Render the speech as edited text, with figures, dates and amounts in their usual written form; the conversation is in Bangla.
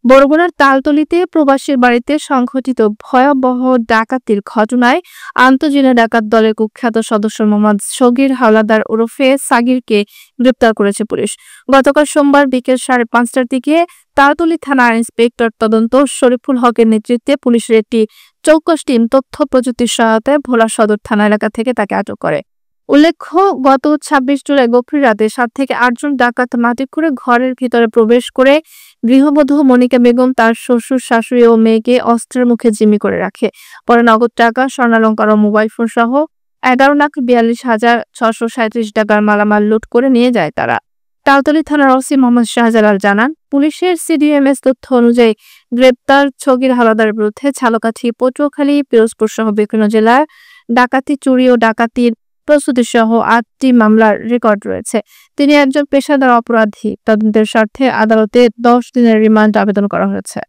বরগুনার তালতলীতে প্রবাসীর বাড়িতে সংঘটিত ভয়াবহ ডাকাতির ঘটনায় আন্তঃজেলা ডাকাত দলের কুখ্যাত সদস্য মোহাম্মদ সগীর হাওলাদার ওরফে সাগিরকে গ্রেপ্তার করেছে পুলিশ। গতকাল সোমবার বিকেল 5:30টার দিকে তালতলী থানার ইন্সপেক্টর তদন্ত শরীফুল হকের নেতৃত্বে পুলিশের একটি চৌকস টিম তথ্য প্রযুক্তির সহায়তায় ভোলা সদর থানা এলাকা থেকে তাকে আটক করে। উল্লেখ্য, গত 26 জুলাই গভীর রাতে 7 থেকে 8 জন ডাকাত মাটি খুঁড়ে ঘরের ভিতরে প্রবেশ করে গৃহবধূ মনিকা বেগম, তার শ্বশুর, শাশুড়ি ও মেয়েকে অস্ত্রের মুখে জিম্মি করে রাখে। পরে নগদ টাকা, স্বর্ণালংকার ও মোবাইল ফোন সহ 11,42,637 টাকার মালামাল লুট করে নিয়ে যায় তারা। তালতলী থানার ওসি মোহাম্মদ শাহজালাল জানান, পুলিশের সিডিএমএস তথ্য অনুযায়ী গ্রেপ্তার সগীর হাওলাদারের বিরুদ্ধে ঝালকাঠি, পটুয়াখালী, পিরোজপুর সহ বিভিন্ন জেলার ডাকাতি, চুরি ও ডাকাতির প্রস্তুতি সহ 8টি মামলার রেকর্ড রয়েছে। তিনি একজন পেশাদার অপরাধী। তদন্তের স্বার্থে আদালতে 10 দিনের রিমান্ড আবেদন করা হয়েছে।